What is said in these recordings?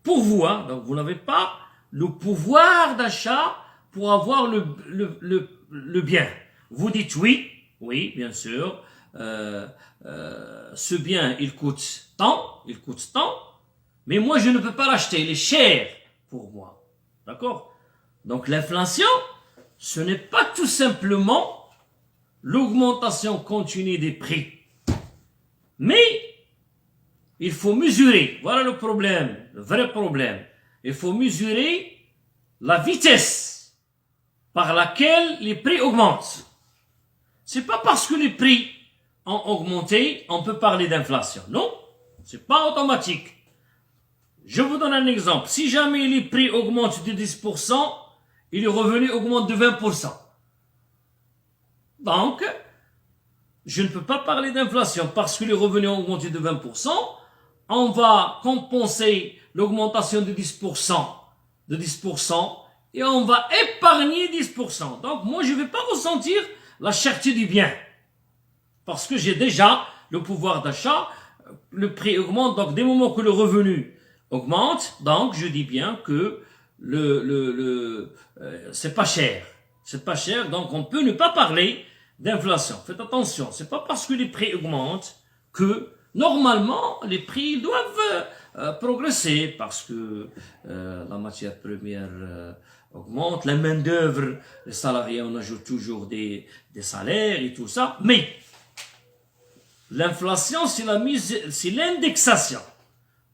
pour vous, hein, donc vous n'avez pas le pouvoir d'achat pour avoir le bien. Vous dites oui, oui, bien sûr, ce bien, il coûte tant, mais moi, je ne peux pas l'acheter, il est cher pour moi. D'accord? Donc, l'inflation, ce n'est pas tout simplement l'augmentation continue des prix. Mais, il faut mesurer, voilà le problème, le vrai problème. Il faut mesurer la vitesse par laquelle les prix augmentent. C'est pas parce que les prix ont augmenté, on peut parler d'inflation. Non, c'est pas automatique. Je vous donne un exemple. Si jamais les prix augmentent de 10%, et les revenus augmentent de 20%. Donc, je ne peux pas parler d'inflation parce que les revenus ont augmenté de 20%. On va compenser l'augmentation de 10%, et on va épargner 10%. Donc, moi, je ne vais pas ressentir la cherté du bien. Parce que j'ai déjà le pouvoir d'achat, le prix augmente, donc dès le moment que le revenu augmente, donc je dis bien que c'est pas cher. C'est pas cher, donc on peut ne pas parler d'inflation. Faites attention, c'est pas parce que les prix augmentent que normalement les prix doivent progresser parce que la matière première augmente, la main d'œuvre, les salariés, on ajoute toujours des salaires et tout ça, mais l'inflation, c'est l'indexation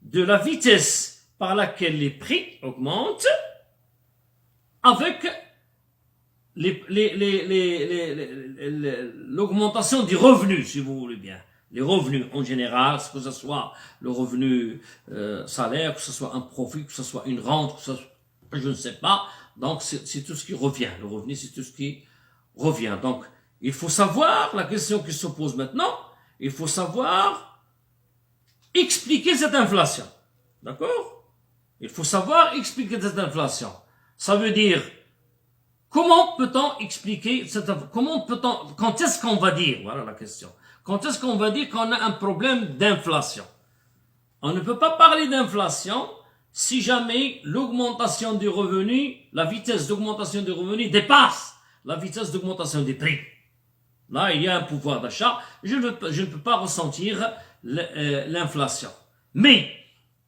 de la vitesse par laquelle les prix augmentent avec l'augmentation des revenus, si vous voulez bien. Les revenus en général, que ce soit le revenu salaire, que ce soit un profit, que ce soit une rente, que ce soit, je ne sais pas. Donc, c'est tout ce qui revient. Le revenu, c'est tout ce qui revient. Donc, il faut savoir, la question qui se pose maintenant, il faut savoir expliquer cette inflation. D'accord? Il faut savoir expliquer cette inflation. Ça veut dire, comment peut-on expliquer cette inflation? Quand est-ce qu'on va dire? Voilà la question. Quand est-ce qu'on va dire qu'on a un problème d'inflation? On ne peut pas parler d'inflation si jamais l'augmentation des revenus, la vitesse d'augmentation des revenus dépasse la vitesse d'augmentation des prix. Là, il y a un pouvoir d'achat. Je ne peux pas ressentir l'inflation. Mais,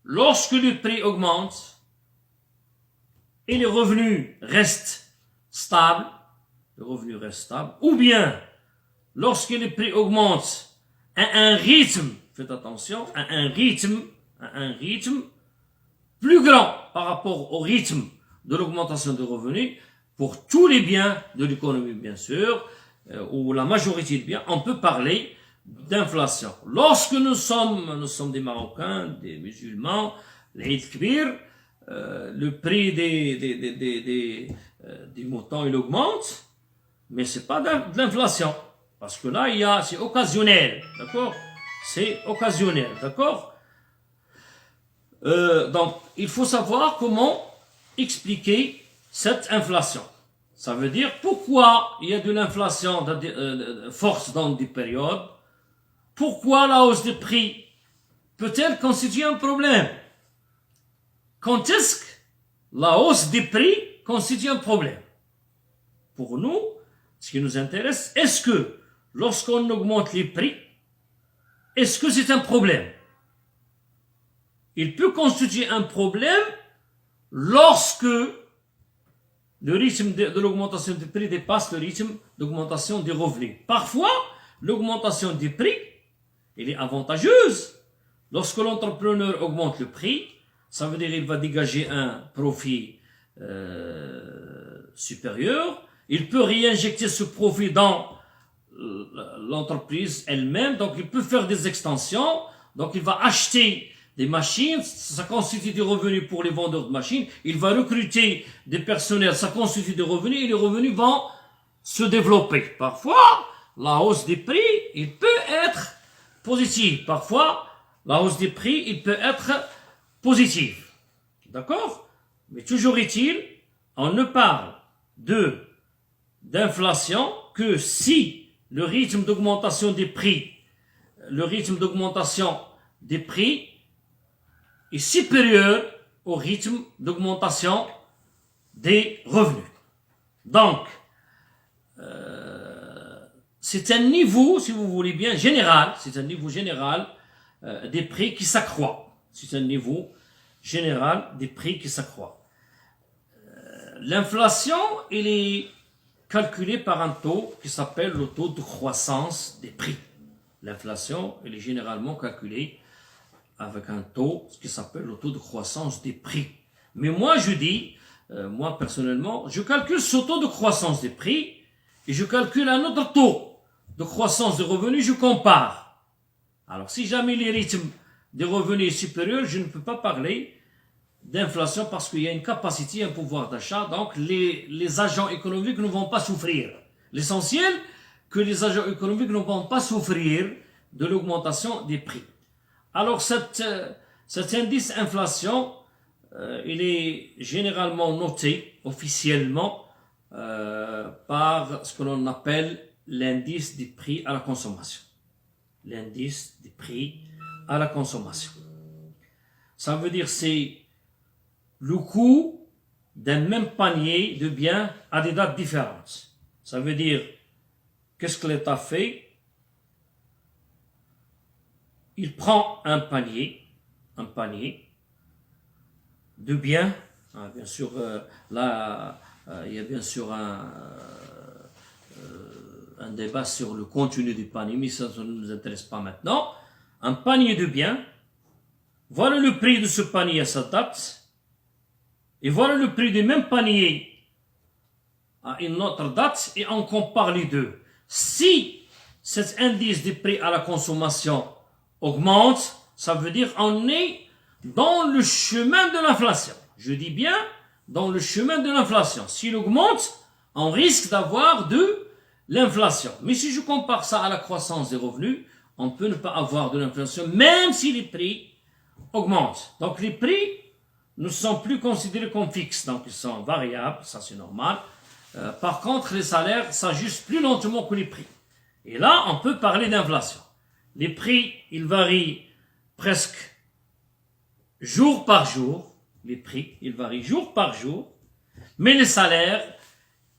lorsque le prix augmente et les revenus restent stables, ou bien, lorsque les prix augmentent à un rythme, faites attention, à un rythme plus grand par rapport au rythme de l'augmentation des revenus, pour tous les biens de l'économie, bien sûr, ou la majorité des biens, on peut parler d'inflation. Lorsque nous sommes des Marocains, des musulmans, les Eid Kbir, le prix des moutons, il augmente, mais c'est pas de l'inflation. Parce que là, c'est occasionnel, d'accord? C'est occasionnel, d'accord? Donc, il faut savoir comment expliquer cette inflation. Ça veut dire pourquoi il y a de l'inflation force dans des périodes. Pourquoi la hausse des prix peut-elle constituer un problème? Quand est-ce que la hausse des prix constitue un problème? Pour nous, ce qui nous intéresse, est-ce que lorsqu'on augmente les prix, est-ce que c'est un problème? Il peut constituer un problème lorsque le rythme de l'augmentation des prix dépasse le rythme d'augmentation des revenus. Parfois, l'augmentation des prix, elle est avantageuse. Lorsque l'entrepreneur augmente le prix, ça veut dire qu'il va dégager un profit supérieur. Il peut réinjecter ce profit dans l'entreprise elle-même. Donc, il peut faire des extensions. Donc, il va acheter des machines, ça constitue des revenus pour les vendeurs de machines. Il va recruter des personnels, ça constitue des revenus et les revenus vont se développer. Parfois, la hausse des prix, il peut être positive. Parfois, la hausse des prix, il peut être positive. D'accord? Mais toujours est-il, on ne parle d'inflation que si le rythme d'augmentation des prix est supérieur au rythme d'augmentation des revenus. Donc, c'est un niveau, si vous voulez bien, général, c'est un niveau général des prix qui s'accroît. C'est un niveau général des prix qui s'accroît. L'inflation, elle est calculée par un taux qui s'appelle le taux de croissance des prix. L'inflation, elle est généralement calculée avec un taux qui s'appelle le taux de croissance des prix. Mais moi, je dis, moi personnellement, je calcule ce taux de croissance des prix et je calcule un autre taux de croissance des revenus, je compare. Alors, si jamais les rythmes des revenus est supérieur, je ne peux pas parler d'inflation parce qu'il y a une capacité, un pouvoir d'achat, donc les agents économiques ne vont pas souffrir. L'essentiel, que les agents économiques ne vont pas souffrir de l'augmentation des prix. Alors, cet indice inflation, il est généralement noté officiellement par ce que l'on appelle l'indice des prix à la consommation. L'indice des prix à la consommation. Ça veut dire c'est le coût d'un même panier de biens à des dates différentes. Ça veut dire, qu'est-ce que l'État fait? Il prend un panier de biens. Bien sûr, là, il y a bien sûr un débat sur le contenu du panier, mais ça ne nous intéresse pas maintenant. Un panier de biens, voilà le prix de ce panier à sa date, et voilà le prix du même panier à une autre date, et on compare les deux. Si cet indice des prix à la consommation augmente, ça veut dire qu'on est dans le chemin de l'inflation. Je dis bien dans le chemin de l'inflation. S'il augmente, on risque d'avoir de l'inflation. Mais si je compare ça à la croissance des revenus, on peut ne pas avoir de l'inflation, même si les prix augmentent. Donc les prix ne sont plus considérés comme fixes, donc ils sont variables, ça c'est normal. Par contre, les salaires s'ajustent plus lentement que les prix. Et là, on peut parler d'inflation. Les prix, ils varient presque jour par jour. Les prix, ils varient jour par jour. Mais les salaires,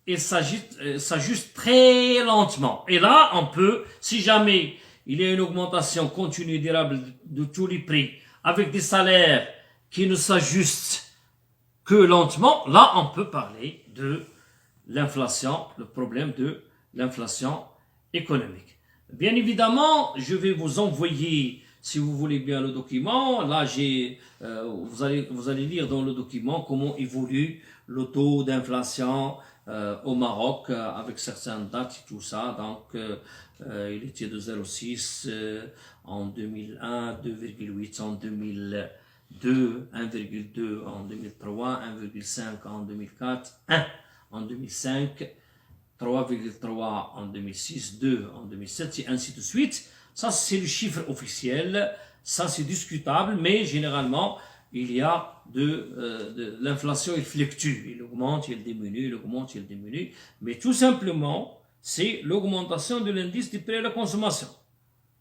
ils s'ajustent très lentement. Et là, on peut, si jamais il y a une augmentation continue et durable de tous les prix, avec des salaires qui ne s'ajustent que lentement, là, on peut parler de l'inflation, le problème de l'inflation économique. Bien évidemment, je vais vous envoyer, si vous voulez bien, le document. Là, vous allez lire dans le document comment évolue le taux d'inflation au Maroc avec certaines dates et tout ça. Donc, il était de 0,6 en 2001, 2,8 en 2002, 1,2 en 2003, 1,5 en 2004, 1 en 2005, 3,3 en 2006, 2 en 2007, et ainsi de suite. Ça, c'est le chiffre officiel. Ça, c'est discutable, mais généralement, il y a de l'inflation, il fluctue. Il augmente, il diminue, il augmente, il diminue. Mais tout simplement, c'est l'augmentation de l'indice des prix à la consommation.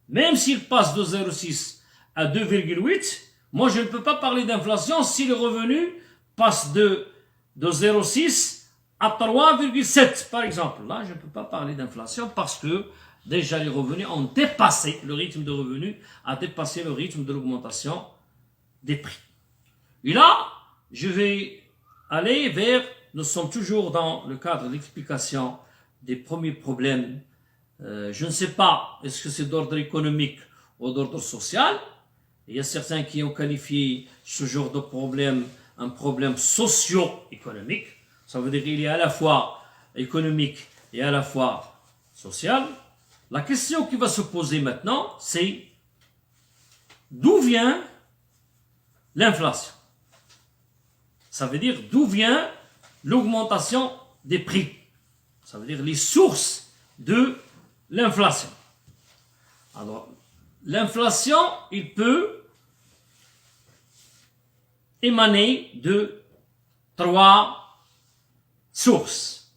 Même s'il passe de 0,6 à 2,8, moi, je ne peux pas parler d'inflation si le revenu passe de 0,6 à 3,7, par exemple. Là, je ne peux pas parler d'inflation parce que déjà les revenus ont dépassé, le rythme de revenus a dépassé le rythme de l'augmentation des prix. Et là, je vais aller vers, nous sommes toujours dans le cadre de l'explication des premiers problèmes. Je ne sais pas, est-ce que c'est d'ordre économique ou d'ordre social? Il y a certains qui ont qualifié ce genre de problème un problème socio-économique. Ça veut dire qu'il est à la fois économique et à la fois social. La question qui va se poser maintenant, c'est d'où vient l'inflation? Ça veut dire d'où vient l'augmentation des prix. Ça veut dire les sources de l'inflation. Alors, l'inflation, il peut émaner de 3 sources.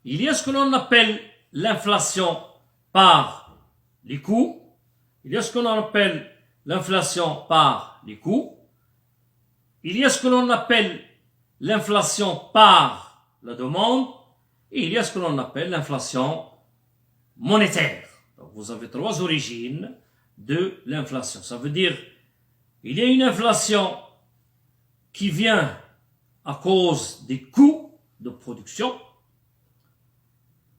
Il y a ce que l'on appelle l'inflation par les coûts. Il y a ce que l'on appelle l'inflation par les coûts. il y a ce que l'on appelle l'inflation par la demande et il y a ce que l'on appelle l'inflation monétaire. Donc vous avez trois origines de l'inflation. Ça veut dire il y a une inflation qui vient à cause des coûts de production.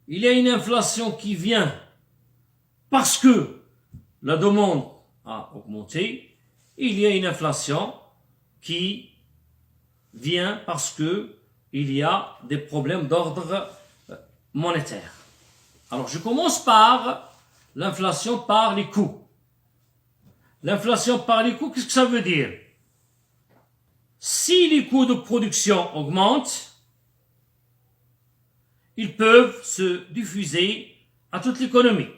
Il y a une inflation qui vient parce que la demande a augmenté. Il y a une inflation qui vient parce que il y a des problèmes d'ordre monétaire. Alors je commence par l'inflation par les coûts. L'inflation par les coûts, qu'est-ce que ça veut dire? Si les coûts de production augmentent, ils peuvent se diffuser à toute l'économie.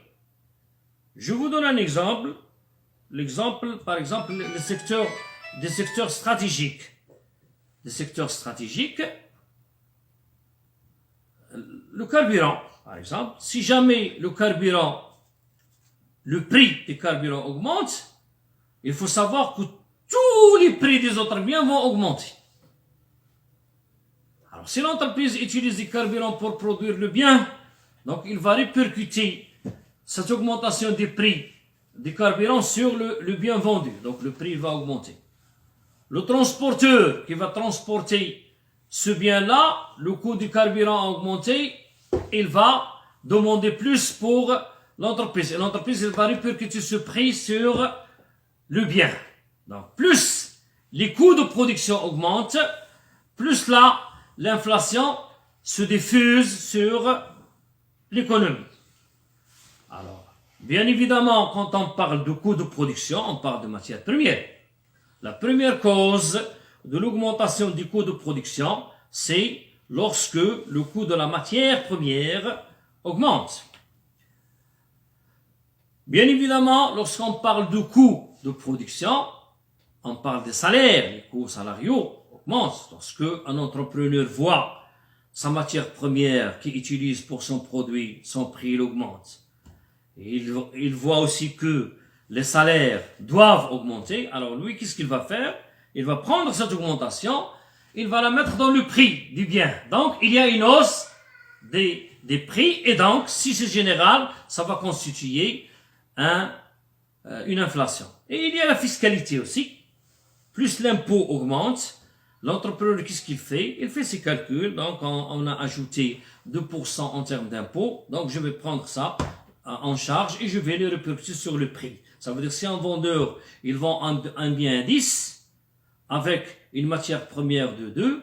Je vous donne un exemple. L'exemple, par exemple, des secteurs stratégiques. Des secteurs stratégiques, le carburant, par exemple. Si jamais le prix des carburants augmente, il faut savoir que tous les prix des autres biens vont augmenter. Alors, si l'entreprise utilise des carburants pour produire le bien, donc il va répercuter cette augmentation des prix des carburants sur le bien vendu. Donc, le prix va augmenter. Le transporteur qui va transporter ce bien-là, le coût du carburant a augmenté, il va demander plus pour l'entreprise. Et l'entreprise va répercuter ce prix sur le bien. Donc, plus les coûts de production augmentent, plus là, l'inflation se diffuse sur l'économie. Alors, bien évidemment, quand on parle de coûts de production, on parle de matières premières. La première cause de l'augmentation du coût de production, c'est lorsque le coût de la matière première augmente. Bien évidemment, lorsqu'on parle de coût de production, on parle des salaires, les coûts salariaux augmentent. Lorsque un entrepreneur voit sa matière première qu'il utilise pour son produit, son prix il augmente. Et il voit aussi que les salaires doivent augmenter. Alors lui, qu'est-ce qu'il va faire? Il va prendre cette augmentation, il va la mettre dans le prix du bien. Donc, il y a une hausse des prix et donc, si c'est général, ça va constituer une inflation. Et il y a la fiscalité aussi. Plus l'impôt augmente, l'entrepreneur, qu'est-ce qu'il fait? Il fait ses calculs, donc on a ajouté 2% en termes d'impôt, donc je vais prendre ça en charge et je vais le répercuter sur le prix. Ça veut dire si un vendeur, il vend un bien à 10, avec une matière première de 2,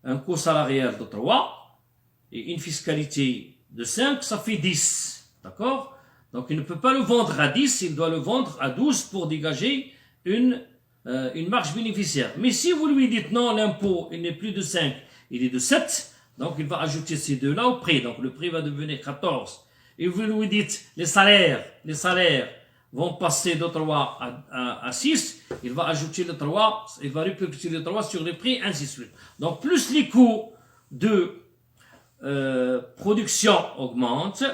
un coût salarial de 3, et une fiscalité de 5, ça fait 10. D'accord? Donc il ne peut pas le vendre à 10, il doit le vendre à 12 pour dégager une marge bénéficiaire. Mais si vous lui dites non, l'impôt, il n'est plus de 5, il est de 7, donc il va ajouter ces deux-là au prix. Donc le prix va devenir 14. Et vous lui dites les salaires vont passer de 3 à 6, il va ajouter le 3, il va répercuter le 3 sur les prix, ainsi de suite. Donc plus les coûts de production augmentent,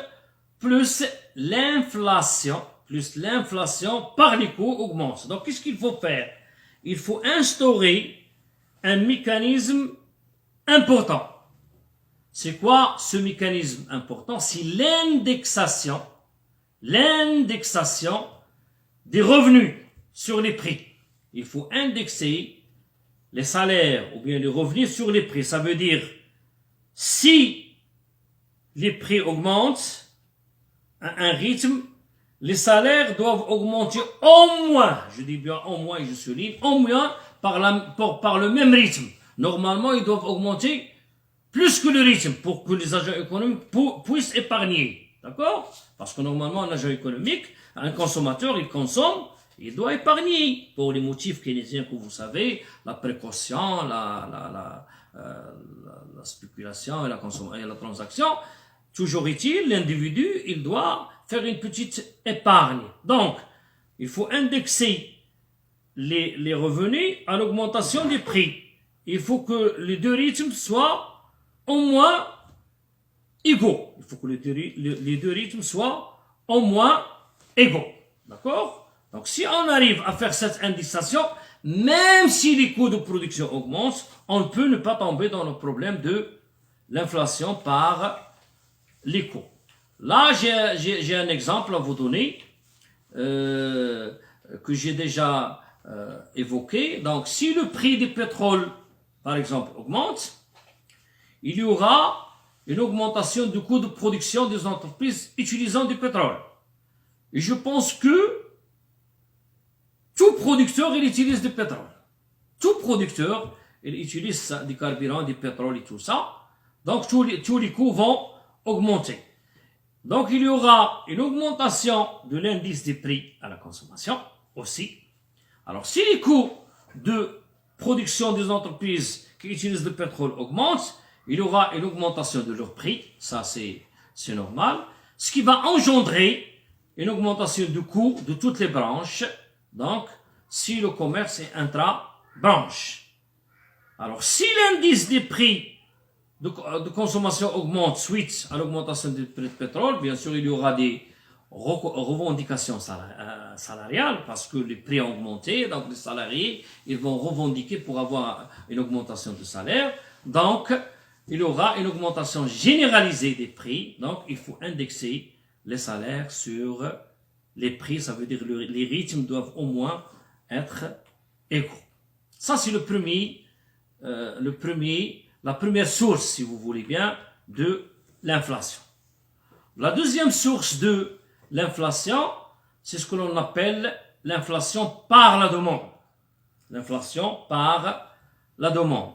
plus l'inflation par les coûts augmente. Donc qu'est-ce qu'il faut faire? Il faut instaurer un mécanisme important. C'est quoi ce mécanisme important? C'est l'indexation des revenus sur les prix. Il faut indexer les salaires ou bien les revenus sur les prix. Ça veut dire, si les prix augmentent à un rythme, les salaires doivent augmenter au moins, je dis bien au moins et je souligne, au moins par le même rythme. Normalement, ils doivent augmenter plus que le rythme pour que les agents économiques puissent épargner. D'accord? Parce que normalement, un agent économique, un consommateur, il consomme, il doit épargner pour les motifs keynésiens que vous savez, la précaution, la spéculation et la transaction. Toujours est-il, l'individu, il doit faire une petite épargne. Donc, il faut indexer les revenus à l'augmentation des prix. Il faut que les deux rythmes soient au moins égaux. Il faut que les deux rythmes soient au moins égaux. D'accord? Donc, si on arrive à faire cette indexation, même si les coûts de production augmentent, on ne peut ne pas tomber dans le problème de l'inflation par les coûts. Là, j'ai un exemple à vous donner que j'ai déjà évoqué. Donc, si le prix du pétrole, par exemple, augmente, il y aura une augmentation du coût de production des entreprises utilisant du pétrole. Et je pense que tout producteur, il utilise du pétrole. Tout producteur, il utilise du carburant, du pétrole et tout ça. Donc, tous les coûts vont augmenter. Donc, il y aura une augmentation de l'indice des prix à la consommation aussi. Alors, si les coûts de production des entreprises qui utilisent le pétrole augmentent, il y aura une augmentation de leur prix. Ça, c'est normal. Ce qui va engendrer une augmentation du coût de toutes les branches. Donc, si le commerce est intra-branche. Alors, si l'indice des prix de consommation augmente suite à l'augmentation du prix de pétrole, bien sûr, il y aura des revendications salariales parce que les prix ont augmenté, donc les salariés, ils vont revendiquer pour avoir une augmentation de salaire. Donc, il y aura une augmentation généralisée des prix, donc il faut indexer les salaires sur les prix, ça veut dire les rythmes doivent au moins être égaux. Ça, c'est la première source, si vous voulez bien, de l'inflation. La deuxième source de l'inflation, c'est ce que l'on appelle l'inflation par la demande. L'inflation par la demande.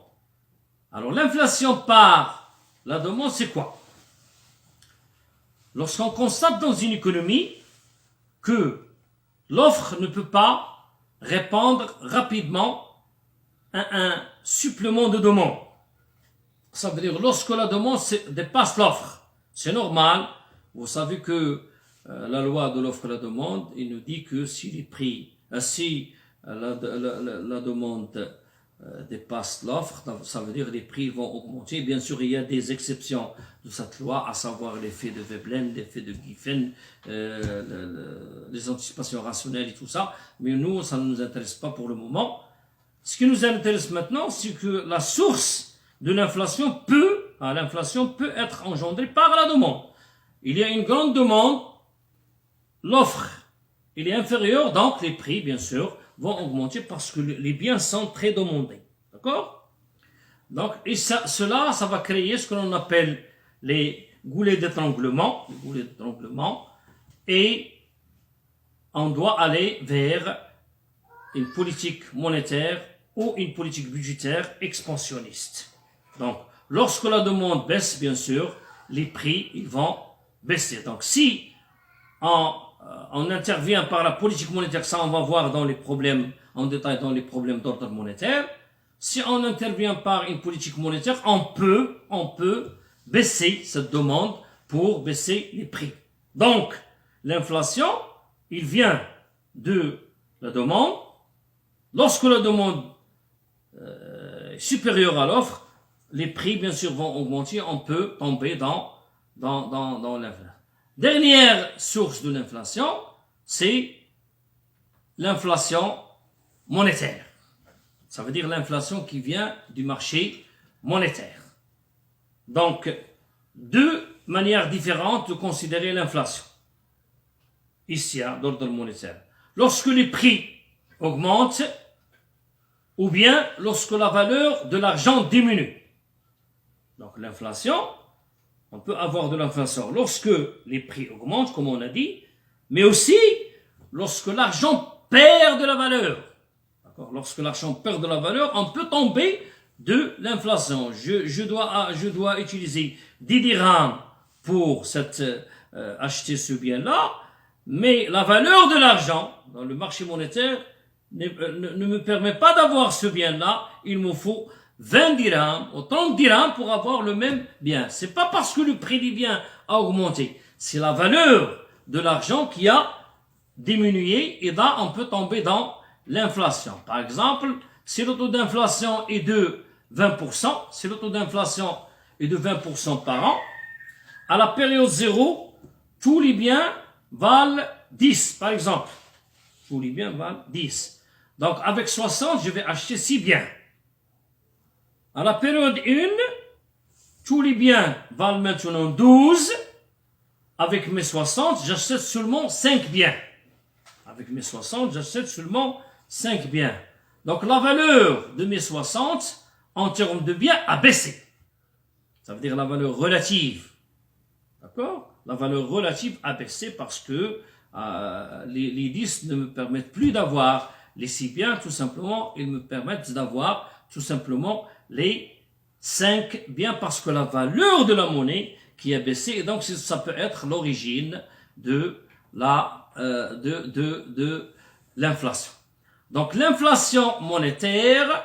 Alors, l'inflation par la demande, c'est quoi? Lorsqu'on constate dans une économie que l'offre ne peut pas répondre rapidement à un supplément de demande. Ça veut dire lorsque la demande dépasse l'offre. C'est normal. Vous savez que la loi de l'offre et la demande, il nous dit que si les prix, la demande dépasse l'offre, ça veut dire que les prix vont augmenter. Bien sûr, il y a des exceptions de cette loi, à savoir l'effet de Veblen, l'effet de Giffen, les anticipations rationnelles et tout ça. Mais nous, ça ne nous intéresse pas pour le moment. Ce qui nous intéresse maintenant, c'est que la source de l'inflation peut être engendrée par la demande. Il y a une grande demande, l'offre il est inférieur, donc les prix, bien sûr, vont augmenter parce que les biens sont très demandés. D'accord? Donc, cela va créer ce que l'on appelle les goulets d'étranglement. Et on doit aller vers une politique monétaire ou une politique budgétaire expansionniste. Donc, lorsque la demande baisse, bien sûr, les prix ils vont baisser. Donc, si on intervient par la politique monétaire, ça on va voir dans les problèmes, en détail dans les problèmes d'ordre monétaire. Si on intervient par une politique monétaire, on peut baisser cette demande pour baisser les prix. Donc, l'inflation, il vient de la demande. Lorsque la demande est supérieure à l'offre, les prix, bien sûr, vont augmenter. On peut tomber dans l'inflation. Dernière source de l'inflation, c'est l'inflation monétaire. Ça veut dire l'inflation qui vient du marché monétaire. Donc, deux manières différentes de considérer l'inflation. Ici, d'ordre monétaire. Lorsque les prix augmentent, ou bien lorsque la valeur de l'argent diminue. Donc, l'inflation, on peut avoir de l'inflation lorsque les prix augmentent, comme on a dit, mais aussi lorsque l'argent perd de la valeur. Lorsque l'argent perd de la valeur, on peut tomber de l'inflation. Je dois utiliser 10 dirhams pour acheter ce bien-là, mais la valeur de l'argent dans le marché monétaire ne me permet pas d'avoir ce bien-là. Il me faut 20 dirhams ou 30 dirhams pour avoir le même bien. C'est pas parce que le prix du bien a augmenté, c'est la valeur de l'argent qui a diminué, et là on peut tomber dans l'inflation. Par exemple, si le taux d'inflation est de 20%, par an, à la période 0, tous les biens valent 10, par exemple. Tous les biens valent 10. Donc, avec 60, je vais acheter 6 biens. À la période 1, tous les biens valent maintenant 12. Avec mes 60, j'achète seulement 5 biens. Avec mes 60, j'achète seulement 5 biens. Donc, la valeur de mes 60, en termes de biens, a baissé. Ça veut dire la valeur relative. D'accord? La valeur relative a baissé parce que les 10 ne me permettent plus d'avoir les 6 biens, tout simplement. Ils me permettent d'avoir tout simplement les 5 biens parce que la valeur de la monnaie qui a baissé, et donc ça peut être l'origine de l'inflation. Donc l'inflation monétaire,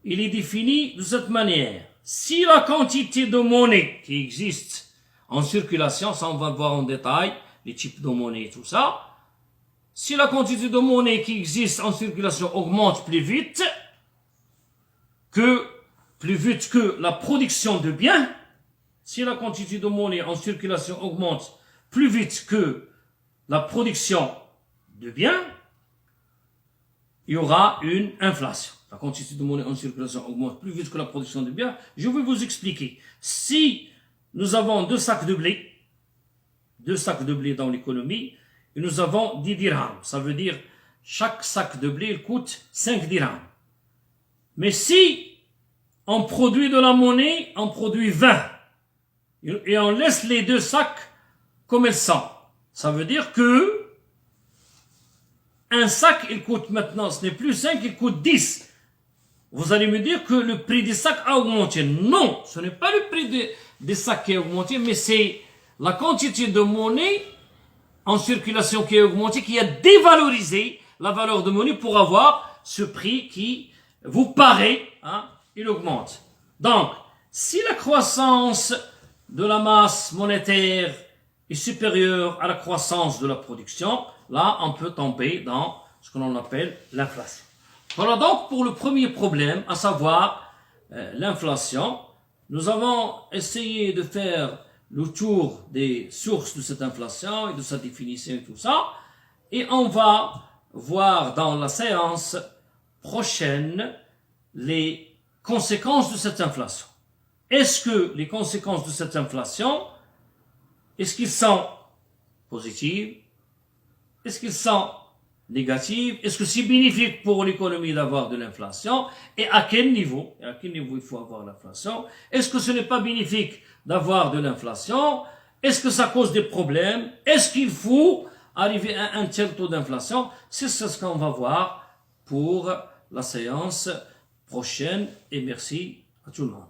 il est défini de cette manière. Si la quantité de monnaie qui existe en circulation, ça on va le voir en détail, les types de monnaie et tout ça, si la quantité de monnaie qui existe en circulation augmente plus vite que la production de biens, si la quantité de monnaie en circulation augmente plus vite que la production de biens, il y aura une inflation. La quantité de monnaie en circulation augmente plus vite que la production de biens. Je vais vous expliquer. Si nous avons 2 sacs de blé dans l'économie, et nous avons 10 dirhams, ça veut dire chaque sac de blé il coûte 5 dirhams. Mais si on produit de la monnaie, on produit 20, et on laisse les 2 sacs comme elles sont, ça veut dire que un sac, il coûte maintenant, ce n'est plus 5, il coûte 10. Vous allez me dire que le prix des sacs a augmenté. Non, ce n'est pas le prix des sacs qui a augmenté, mais c'est la quantité de monnaie en circulation qui a augmenté, qui a dévalorisé la valeur de monnaie pour avoir ce prix qui vous paraît, il augmente. Donc, si la croissance de la masse monétaire est supérieure à la croissance de la production, là, on peut tomber dans ce que l'on appelle l'inflation. Voilà donc pour le premier problème, à savoir l'inflation. Nous avons essayé de faire le tour des sources de cette inflation et de sa définition et tout ça. Et on va voir dans la séance prochaine les conséquences de cette inflation. Est-ce que les conséquences de cette inflation, est-ce qu'ils sont positives? Est-ce qu'ils sont négatives? Est-ce que c'est bénéfique pour l'économie d'avoir de l'inflation? Et à quel niveau? Et à quel niveau il faut avoir l'inflation? Est-ce que ce n'est pas bénéfique d'avoir de l'inflation? Est-ce que ça cause des problèmes? Est-ce qu'il faut arriver à un tel taux d'inflation? C'est ce qu'on va voir pour la séance prochaine. Et merci à tout le monde.